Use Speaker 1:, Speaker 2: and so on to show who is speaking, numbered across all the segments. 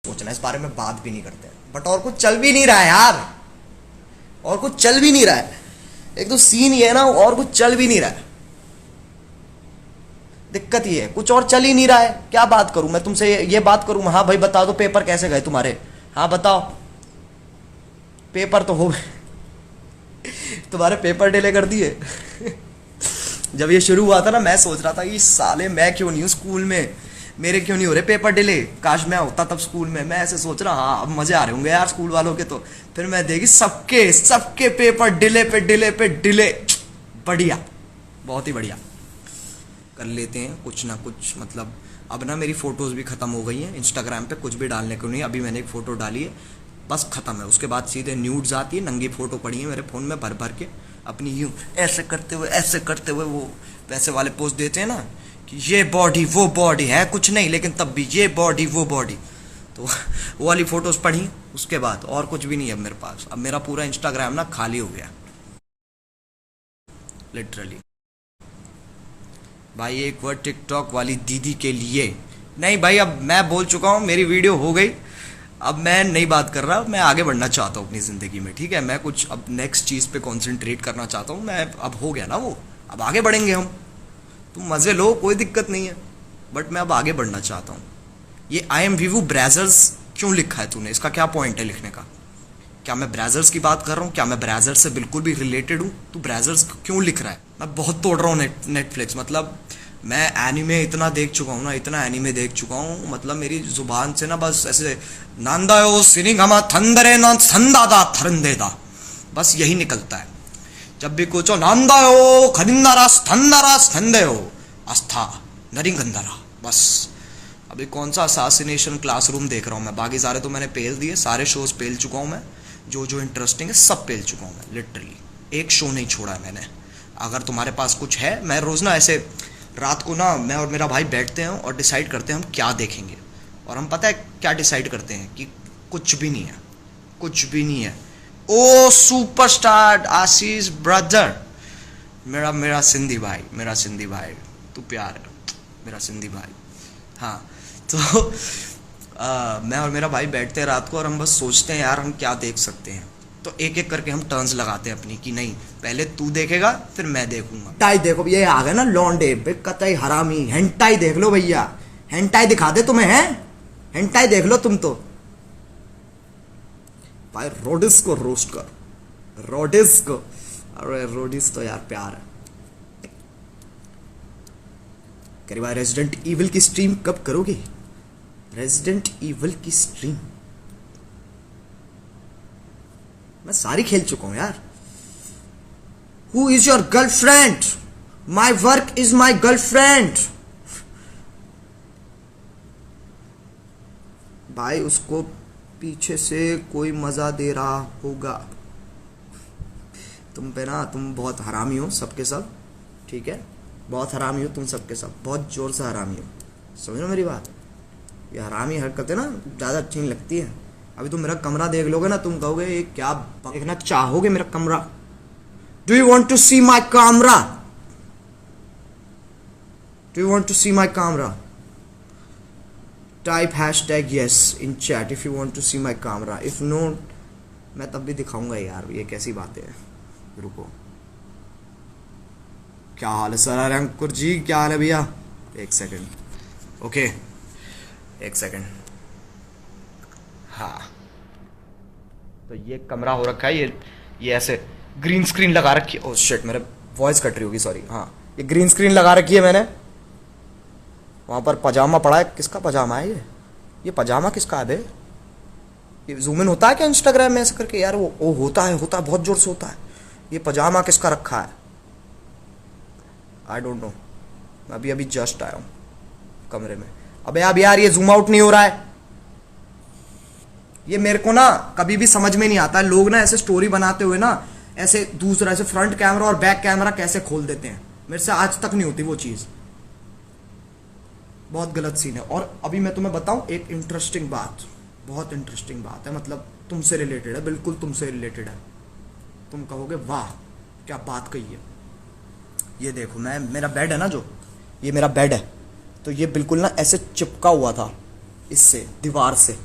Speaker 1: सोचना, इस बारे में बात भी नहीं करते। बट और कुछ चल भी नहीं रहा है यार, और कुछ चल भी नहीं रहा है। एक तो सीन ये है ना, और कुछ चल भी नहीं रहा है। दिक्कत ये है, कुछ और चल ही नहीं रहा है। क्या बात करूं मैं तुमसे, ये बात करूं? हाँ भाई बता दो पेपर कैसे गए तुम्हारे, हाँ बताओ। पेपर तो हो गए तुम्हारे पेपर डिले कर दिए जब ये शुरू हुआ था ना, मैं सोच रहा था कि साले मैं क्यों नहीं हूँ स्कूल में, मेरे क्यों नहीं हो रहे पेपर डिले, काश मैं होता तब स्कूल में। मैं ऐसे सोच रहा हाँ अब मजे आ रहे होंगे यार स्कूल वालों के। तो फिर मैं देखी सबके सबके पेपर डिले पे डिले पे डिले। बढ़िया, बहुत ही बढ़िया। कर लेते हैं कुछ ना कुछ। मतलब अब ना मेरी फोटोज भी खत्म हो गई हैं इंस्टाग्राम पे, कुछ भी डालने को नहीं। अभी मैंने एक फोटो डाली है, बस खत्म है। उसके बाद सीधे न्यूड्स आती है, नंगी फोटो पड़ी है मेरे फोन में भर भर के, अपनी यूं ऐसे करते हुए वो वैसे वाले पोस्ट देते हैं ना कि ये बॉडी वो बॉडी है कुछ नहीं, लेकिन तब भी ये बॉडी वो बॉडी। तो वो वाली फोटोज पढ़ी, उसके बाद और कुछ भी नहीं है मेरे पास। अब मेरा पूरा इंस्टाग्राम ना खाली हो गया लिटरली। भाई एक वर्ड टिकटॉक वाली दीदी के लिए नहीं भाई, अब मैं बोल चुका हूँ, मेरी वीडियो हो गई। अब मैं नहीं बात कर रहा, मैं आगे बढ़ना चाहता हूँ अपनी ज़िंदगी में, ठीक है। मैं कुछ अब नेक्स्ट चीज़ पे कंसंट्रेट करना चाहता हूँ मैं। अब हो गया ना वो, अब आगे बढ़ेंगे हम। तुम मज़े लो, कोई दिक्कत नहीं है, बट मैं अब आगे बढ़ना चाहता हूँ। ये आई एम वीवू ब्राउज़र्स क्यों लिखा है तूने, इसका क्या पॉइंट है लिखने का? क्या मैं ब्राउज़र्स की बात कर रहा हूँ? क्या मैं ब्राउज़र से बिल्कुल भी रिलेटेड हूँ? तू ब्राउज़र्स क्यों लिख रहा है? मैं बहुत तोड़ रहा हूँ नेटफ्लिक्स। मतलब मैं एनीमे इतना देख चुका हूँ ना, इतना एनीमे देख चुका हूँ, मतलब मेरी जुबान से ना बस ऐसे नांदायो सिनिगमा थंदरे ना संदादा थरंदेदा, बस यही निकलता है। जब भी कुछ हो नांदायो खनिंदारास थंदारास थंदेयो आस्था नरिंगंदरा, बस। अभी कौन सा असासिनेशन क्लासरूम देख रहा हूँ मैं, बाकी सारे तो मैंने पेल दिए, सारे शोज पेल चुका हूँ मैं। जो जो इंटरेस्टिंग है सब पेल चुका हूँ मैं लिटरली, एक शो नहीं छोड़ा है मैंने। अगर तुम्हारे पास कुछ है, मैं रोज़ ना ऐसे रात को ना मैं और मेरा भाई बैठते हैं और डिसाइड करते हैं हम क्या देखेंगे। और हम पता है क्या डिसाइड करते हैं कि कुछ भी नहीं है, कुछ भी नहीं है। ओ सुपरस्टार आशीष ब्रदर, मेरा मेरा सिंधी भाई, मेरा सिंधी भाई, तू प्यार है मेरा सिंधी भाई। हाँ तो मैं और मेरा भाई बैठते हैं रात को और हम बस सोचते हैं यार हम क्या देख सकते हैं। तो एक एक करके हम टर्न्स लगाते हैं अपनी कि नहीं पहले तू देखेगा फिर मैं देखूंगा। हेंटाई देखो ये आ गए ना लौंडे कतई हरामी, हेंटाई देख लो भैया, हेंटाई दिखा दे तुम्हें, हैं हेंटाई देख लो तुम तो। भाई रोडिस को रोस्ट कर, रोडिस को। अरे रोडिस तो यार प्यार है। करीब रेजिडेंट इविल की स्ट्रीम कब करोगे? रेजिडेंट इविल की स्ट्रीम मैं सारी खेल चुका हूं यार। Who is your girlfriend? My work is my girlfriend. भाई उसको पीछे से कोई मजा दे रहा होगा। तुम पे ना, तुम बहुत हरामी हो सबके सब, ठीक है, बहुत हरामी हो तुम सबके सब, बहुत जोर से हरामी हो, समझ लो मेरी बात। ये हरामी हरकतें ना ज़्यादा अच्छी नहीं लगती है। अभी तुम मेरा कमरा देख लोगे ना, तुम कहोगे ये क्या देखना चाहोगे मेरा कमरा? Do you want to see my camera? Do you want to see my camera? Type hashtag yes in chat if you want to see my camera. If no मैं तब भी दिखाऊंगा यार, ये कैसी बातें हैं। रुको, क्या हाल है सर? अरे अंकुर जी क्या हाल है भैया? एक सेकेंड, ओके एक सेकेंड। हाँ तो ये कमरा हो रखा है, ये ऐसे ग्रीन स्क्रीन लगा रखी है। ओह शिट, मेरे वॉइस कट रही होगी, सॉरी। हाँ ये ग्रीन स्क्रीन लगा रखी है मैंने। वहाँ पर पजामा पड़ा है, किसका पजामा है ये पजामा किसका है बे? ये जूम इन होता है क्या इंस्टाग्राम में ऐसे करके यार? वो होता है बहुत जोर से होता है। ये पजामा किसका रखा है? आई डोंट नो, मैं अभी जस्ट आया हूँ कमरे में। अबे अब यार ये जूम आउट नहीं हो रहा है। ये मेरे को ना कभी भी समझ में नहीं आता, लोग ना ऐसे स्टोरी बनाते हुए ना ऐसे दूसरा ऐसे फ्रंट कैमरा और बैक कैमरा कैसे खोल देते हैं, मेरे से आज तक नहीं होती वो चीज़। बहुत गलत सीन है। और अभी मैं तुम्हें बताऊं एक इंटरेस्टिंग बात, बहुत इंटरेस्टिंग बात है, मतलब तुमसे रिलेटेड है, बिल्कुल तुमसे रिलेटेड है। तुम कहोगे वाह क्या बात कही है। ये देखो, मेरा बेड है ना, जो ये मेरा बेड है, तो ये बिल्कुल ना ऐसे चिपका हुआ था इससे, दीवार से,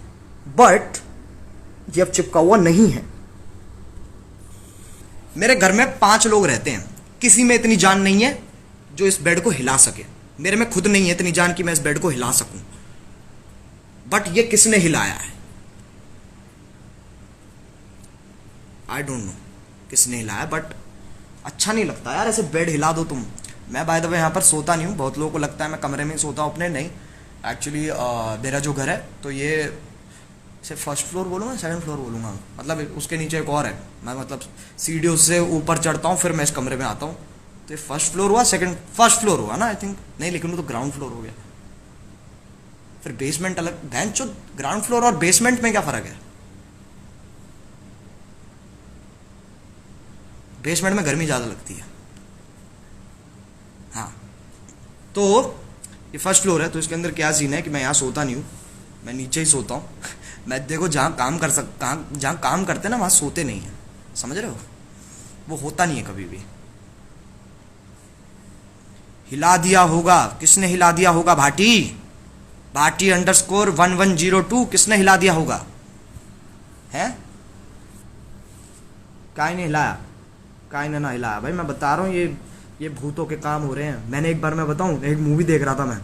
Speaker 1: बट ये अब चिपका हुआ नहीं है। मेरे घर में 5 लोग रहते हैं, किसी में इतनी जान नहीं है जो इस बेड को हिला सके। मेरे में खुद नहीं है इतनी जान कि मैं इस बेड को हिला सकूं। बट ये किसने हिलाया है, आई डोंट नो किसने हिलाया, बट अच्छा नहीं लगता यार ऐसे बेड हिला दो तुम। मैं बाय द वे यहाँ पर सोता नहीं हूँ, बहुत लोगों को लगता है मैं कमरे में ही सोता हूँ अपने, नहीं। एक्चुअली मेरा जो घर है तो ये सिर्फ फर्स्ट फ्लोर बोलूँगा, सेकंड फ्लोर बोलूँगा, मतलब उसके नीचे एक और है। मैं मतलब सीढ़ियों से ऊपर चढ़ता हूँ फिर मैं इस कमरे में आता हूँ। तो ये फर्स्ट फ्लोर हुआ, फर्स्ट फ्लोर हुआ ना आई थिंक, नहीं लेकिन वो तो ग्राउंड फ्लोर हो गया। फिर बेसमेंट अलग, भैंस चो ग्राउंड फ्लोर और बेसमेंट में क्या फ़र्क है? बेसमेंट में गर्मी ज़्यादा लगती है। हाँ, तो ये फर्स्ट फ्लोर है, तो इसके अंदर क्या सीन है कि मैं यहाँ सोता नहीं हूँ, मैं नीचे ही सोता हूँ। मैं देखो जहाँ काम करते हैं ना वहाँ सोते नहीं हैं, समझ रहे हो? वो होता नहीं है कभी भी। हिला दिया होगा, किसने हिला दिया होगा? भाटी _1102 किसने हिला दिया होगा? है काय ने हिलाया, काय ने ना हिलाया भाई, मैं बता रहा हूँ ये भूतों के काम हो रहे हैं। मैंने एक बार, मैं बताऊँ, एक मूवी देख रहा था मैं,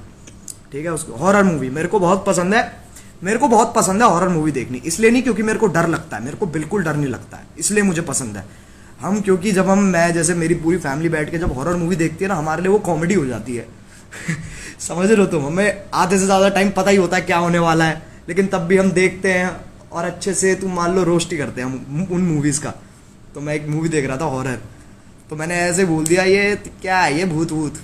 Speaker 1: ठीक है, उसको हॉरर मूवी मेरे को बहुत पसंद है। मेरे को बहुत पसंद है हॉरर मूवी देखनी, इसलिए नहीं क्योंकि मेरे को डर लगता है, मेरे को बिल्कुल डर नहीं लगता है, इसलिए मुझे पसंद है। क्योंकि जब मैं जैसे मेरी पूरी फैमिली बैठ के जब हॉरर मूवी देखती है ना, हमारे लिए वो कॉमेडी हो जाती है। समझ रहे हो तुम? हमें आधे से ज़्यादा टाइम पता ही होता है क्या होने वाला है, लेकिन तब भी हम देखते हैं और अच्छे से, तुम मान लो, रोस्ट ही करते हैं हम उन मूवीज़ का। तो मैं एक मूवी देख रहा था हॉरर, तो मैंने ऐसे बोल दिया ये क्या है, ये भूत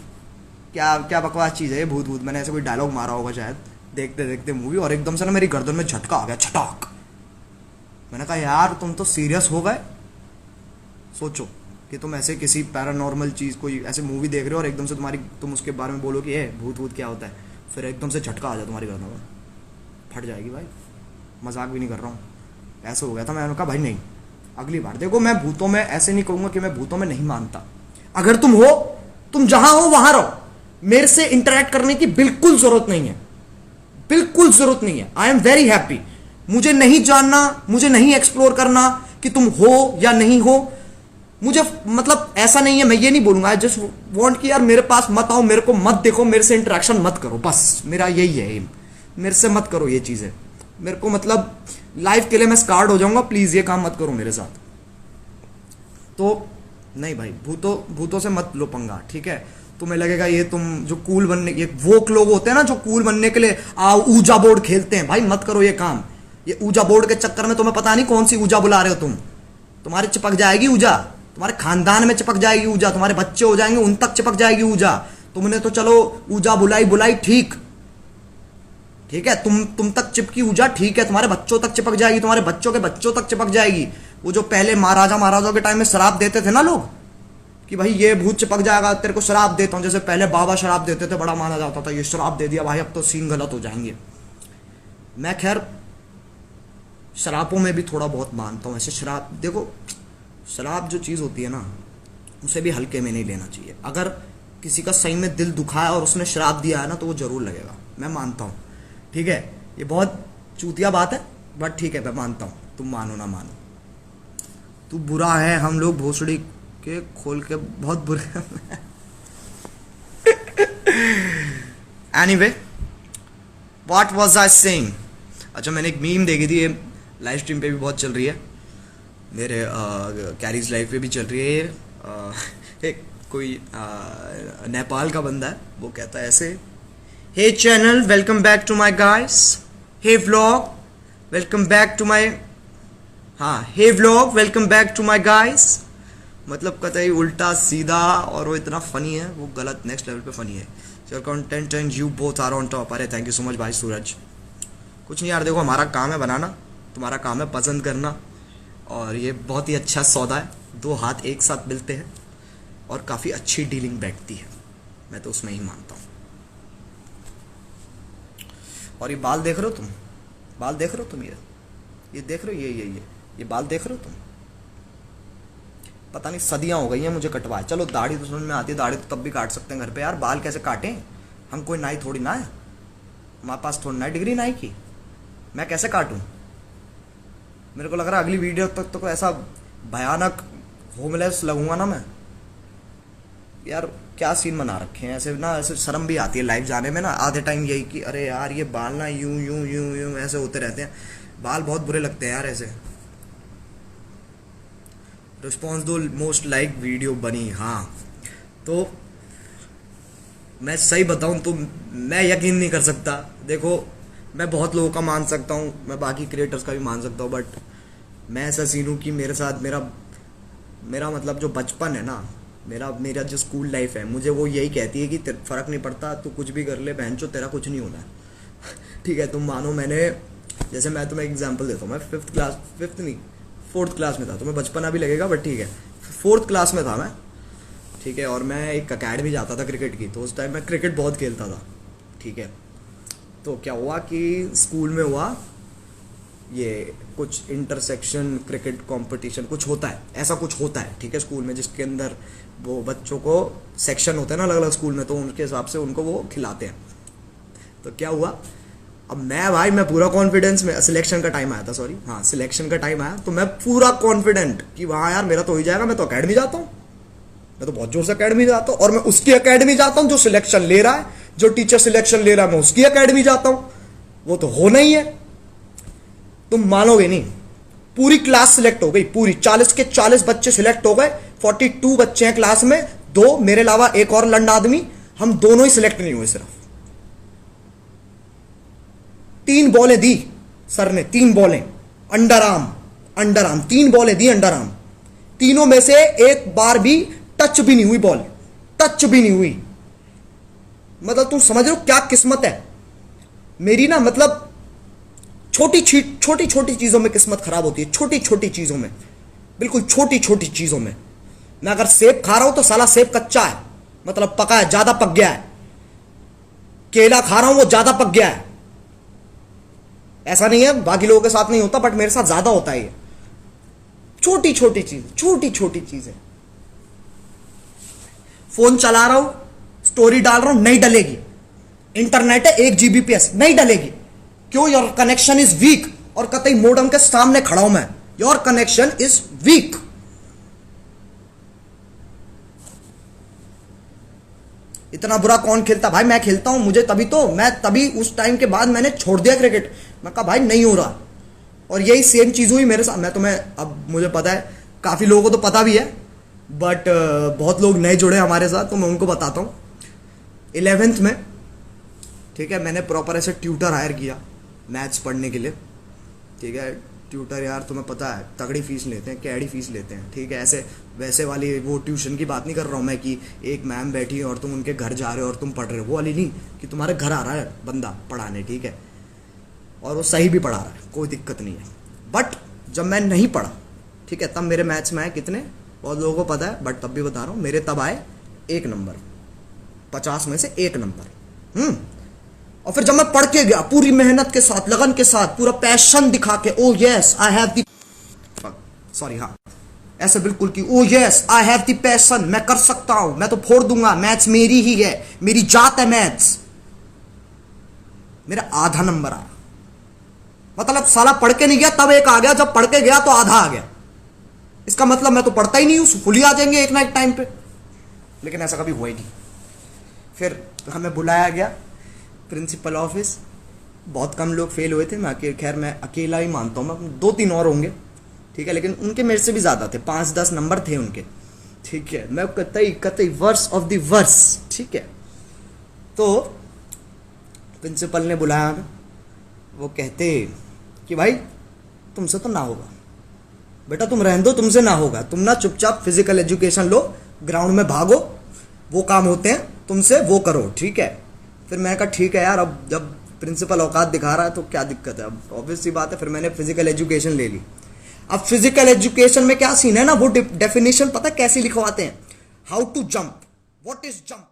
Speaker 1: क्या क्या बकवास चीज़ है ये भूत। मैंने ऐसे कोई डायलॉग मारा होगा शायद देखते देखते मूवी, और एकदम से ना मेरी गर्दन में झटका आ गया, छटाक। मैंने कहा यार तुम तो सीरियस हो गए। सोचो कि तुम ऐसे किसी पैरानॉर्मल चीज़, कोई ऐसे मूवी देख रहे हो और एकदम से तुम उसके बारे में बोलो कि ये भूत क्या होता है, फिर एकदम से झटका आ जाए तुम्हारी गर्दन में, फट जाएगी भाई। मजाक भी नहीं कर रहा हूँ, ऐसे हो गया था। मैंने कहा भाई नहीं, अगली बार देखो, मैं भूतों में ऐसे नहीं कहूँगा कि मैं भूतों में नहीं मानता। अगर तुम जहां हो वहां रहो, मेरे से इंटरेक्ट करने की बिल्कुल जरूरत नहीं है, बिल्कुल जरूरत नहीं है। I am very happy. मुझे नहीं जानना, मुझे नहीं एक्सप्लोर करना कि तुम हो या नहीं हो। मुझे मतलब ऐसा नहीं है, मैं ये नहीं बोलूंगा, आई जस्ट वॉन्ट कि यार मेरे पास मत आओ, मेरे को मत देखो, मेरे से इंटरेक्शन मत करो, बस मेरा यही है एम। मेरे से मत करो ये चीज़ें, मेरे को मतलब लाइफ के लिए मैं स्कार्ड हो जाऊंगा, प्लीज़ ये काम मत करो मेरे साथ। तो नहीं भाई, भूतों से मत लो पंगा, ठीक है? तुम्हें लगेगा ये तुम जो कूल बनने, ये वोक लोग होते हैं ना जो कूल बनने के लिए ऊजा बोर्ड खेलते हैं, भाई मत करो ये काम। ये ऊजा बोर्ड के चक्कर में तुम्हें पता नहीं कौन सी ऊजा बुला रहे हो तुम, तुम्हारे चिपक जाएगी ऊजा, तुम्हारे खानदान में चिपक जाएगी ऊजा, तुम्हारे बच्चे हो जाएंगे उन तक चिपक जाएगी ऊजा। तुमने तो चलो ऊजा बुलाई ठीक है, तुम तक चिपकी ऊजा, ठीक है, तुम्हारे बच्चों तक चिपक जाएगी, तुम्हारे बच्चों के बच्चों तक चिपक जाएगी। वो जो पहले महाराजाओं के टाइम में शराब देते थे ना लोग कि भाई ये भूत चिपक जाएगा, तेरे को शराब देता हूं, जैसे पहले बाबा शराब देते थे, बड़ा माना जाता था, ये शराब दे दिया भाई अब तो सीन गलत हो जाएंगे। मैं खैर शराबों में भी थोड़ा बहुत मानता हूँ ऐसे। शराब देखो, शराब जो चीज़ होती है ना, उसे भी हल्के में नहीं लेना चाहिए। अगर किसी का सही में दिल दुखा है और उसने शराब दिया है ना, तो वो जरूर लगेगा, मैं मानता हूँ, ठीक है? ये बहुत चूतिया बात है, बट ठीक है, मैं मानता हूँ, तुम मानो ना मानो। तू बुरा है, हम लोग भोसड़ी के खोल के बहुत बुरे। Anyway, what was I saying? अच्छा, मैंने एक मीम देखी थी, ये लाइव स्ट्रीम पे भी बहुत चल रही है, मेरे कैरीज लाइफ पे भी चल रही है ये। एक कोई नेपाल का बंदा है, वो कहता है ऐसे, hey channel welcome back to my guys, hey vlog welcome back to my, हाँ, hey vlog welcome back to my guys. मतलब कतई उल्टा सीधा, और वो इतना फनी है, वो गलत नेक्स्ट लेवल पे फनी है। Your content and you both are on top. अरे थैंक यू सो मच भाई सूरज। कुछ नहीं यार, देखो हमारा काम है बनाना, तुम्हारा काम है पसंद करना, और ये बहुत ही अच्छा सौदा है, 2 हाथ एक साथ मिलते हैं और काफ़ी अच्छी डीलिंग बैठती है, मैं तो उसमें ही मानता हूँ। और ये बाल देख रहे हो तुम, बाल देख रहे हो तुम, ये देख रहे हो, ये बाल देख रहे हो तुम? पता नहीं सदियां हो गई हैं मुझे कटवाए। चलो दाढ़ी तो समझ में आती है, दाढ़ी तो तब भी काट सकते हैं घर पे यार, बाल कैसे काटें? हम कोई नाई थोड़ी ना है, हमारे पास थोड़ी ना डिग्री नाई की, मैं कैसे काटूं? मेरे को लग रहा है अगली वीडियो तक तो ऐसा भयानक होमलेस लगूंगा ना मैं। यार क्या सीन बना रखे हैं ऐसे ना, ऐसे शर्म भी आती है लाइव जाने में ना आधे टाइम, यही कि अरे यार ये बाल ना यूं यूं यूं यूं ऐसे होते रहते हैं, बाल बहुत बुरे लगते हैं यार ऐसे। रिस्पॉन्स दो, मोस्ट लाइक वीडियो बनी। हाँ तो मैं सही बताऊं तो मैं यकीन नहीं कर सकता। देखो मैं बहुत लोगों का मान सकता हूँ, मैं बाकी क्रिएटर्स का भी मान सकता हूँ, बट मैं ऐसा सीन हूँ कि मेरे साथ मेरा मेरा मतलब जो बचपन है ना, मेरा जो स्कूल लाइफ है, मुझे वो यही कहती है कि फ़र्क नहीं पड़ता, तू कुछ भी कर ले बहनचो, तेरा कुछ नहीं होना है। ठीक है, तुम मानो मैंने, जैसे मैं तुम्हें एग्जांपल देता हूँ, मैं फोर्थ क्लास में था, तुम्हें बचपना भी लगेगा बट ठीक है, फोर्थ क्लास में था मैं, ठीक है, और मैं एक अकेडमी जाता था क्रिकेट की, तो उस टाइम मैं क्रिकेट बहुत खेलता था। ठीक है, तो क्या हुआ कि स्कूल में हुआ ये कुछ इंटरसेक्शन क्रिकेट कंपटीशन कुछ होता है, ऐसा कुछ होता है, ठीक है, स्कूल में, जिसके अंदर वो बच्चों को सेक्शन होते हैं ना अलग अलग स्कूल में, तो उनके हिसाब से उनको वो खिलाते हैं। तो क्या हुआ, अब मैं पूरा कॉन्फिडेंस में, सिलेक्शन का टाइम आया था, सॉरी, हाँ सिलेक्शन का टाइम आया, तो मैं पूरा कॉन्फिडेंट कि वहाँ यार मेरा तो हो ही जाएगा, मैं तो अकेडमी जाता हूँ, मैं तो बहुत जोर से अकेडमी जाता हूँ, और मैं उसकी अकेडमी जाता हूँ जो सिलेक्शन ले रहा है, जो टीचर सिलेक्शन ले रहा है मैं उसकी अकेडमी जाता हूँ, वो तो होना ही है। तुम मानोगे नहीं, पूरी क्लास सिलेक्ट हो गई, पूरी 40 के 40 बच्चे सिलेक्ट हो गए, 42 बच्चे हैं क्लास में, 2 मेरे अलावा एक और लंड आदमी, हम दोनों ही सिलेक्ट नहीं हुए। सिर्फ 3 बॉलें दी सर ने, 3 बॉलें under arm 3 बॉलें the under arm, तीनों में से एक बार भी टच भी नहीं हुई बॉल, टच भी नहीं हुई। मतलब तुम समझ रहे हो क्या किस्मत है मेरी ना, मतलब छोटी छोटी चीजों में किस्मत खराब होती है, छोटी छोटी चीजों में, बिल्कुल छोटी छोटी चीजों में। मैं अगर सेब खा रहा हूं तो साला सेब कच्चा है, मतलब पका है, ज्यादा पक गया है। केला खा रहा हूं वो ज्यादा पक गया है, ऐसा नहीं है बाकी लोगों के साथ नहीं होता, बट मेरे साथ ज्यादा होता है ये छोटी छोटी चीजें। फोन चला रहा हूं, स्टोरी डाल रहा हूं, नहीं डलेगी, इंटरनेट है 1 Gbps, नहीं डलेगी, क्यों, योर कनेक्शन इज वीक, और कतई मोडम के सामने खड़ा हूं मैं, योर कनेक्शन इज वीक। इतना बुरा कौन खेलता भाई, मैं खेलता हूं, मुझे तभी उस टाइम के बाद मैंने छोड़ दिया क्रिकेट, मैं कहा भाई नहीं हो रहा। और यही सेम चीज हुई मेरे साथ। मैं तुम्हें, अब मुझे पता है काफी लोगों को तो पता भी है, बट बहुत लोग नए जुड़े हमारे साथ, तो मैं उनको बताता हूं। 11th में, ठीक है, मैंने प्रॉपर ऐसे ट्यूटर हायर किया मैथ्स पढ़ने के लिए। ठीक है, ट्यूटर यार तुम्हें पता है तगड़ी फीस लेते हैं, कैडी फीस लेते हैं। ठीक है, ऐसे वैसे वाली वो ट्यूशन की बात नहीं कर रहा हूँ मैं कि एक मैम बैठी है और तुम उनके घर जा रहे हो और तुम पढ़ रहे हो, वो वाली नहीं, कि तुम्हारे घर आ रहा है बंदा पढ़ाने, ठीक है, और वो सही भी पढ़ा रहा है, कोई दिक्कत नहीं है। बट जब मैं नहीं पढ़ा, ठीक है, तब मेरे मैथ्स में आए कितने, बहुत लोगों को पता है, बट तब भी बता रहा हूँ, मेरे तब आए 1 नंबर, 50 में से 1 नंबर। और फिर जब मैं पढ़ के गया पूरी मेहनत के साथ, लगन के साथ, पूरा पैशन दिखा के, ओ yes I have the, sorry, हाँ ऐसे बिल्कुल कि ओ yes I have the passion, मैं कर सकता हूं, मैं तो फोड़ दूंगा, मैथ्स मेरी ही है, मेरी जात है मैथ्स, मेरा आधा नंबर आया। मतलब साला पढ़ के नहीं गया तब 1 आ गया, जब पढ़ के गया तो आधा आ गया। इसका मतलब मैं तो पढ़ता ही नहीं हूं, फुल ही आ जाएंगे एक ना एक टाइम पे, लेकिन ऐसा कभी हुआ ही नहीं। फिर हमें बुलाया गया प्रिंसिपल ऑफिस, बहुत कम लोग फेल हुए थे, खैर मैं अकेला ही मानता हूँ, मैं 2-3 और होंगे, ठीक है, लेकिन उनके मेरे से भी ज़्यादा थे, 5-10 नंबर थे उनके, ठीक है, मैं कतई वर्स ऑफ द वर्स, ठीक है। तो प्रिंसिपल ने बुलाया हमें, वो कहते कि भाई तुमसे तो ना होगा बेटा, तुम रहने दो, तुमसे ना होगा, तुम ना चुपचाप फिजिकल एजुकेशन लो, ग्राउंड में भागो, वो काम होते हैं तुमसे, वो करो, ठीक है। फिर मैंने कहा ठीक है यार, अब जब प्रिंसिपल औकात दिखा रहा है तो क्या दिक्कत है, अब ऑब्वियस सी बात है। फिर मैंने फिजिकल एजुकेशन ले ली। अब फिजिकल एजुकेशन में क्या सीन है ना, वो डेफिनेशन पता है कैसे लिखवाते हैं, how to jump, what is jump,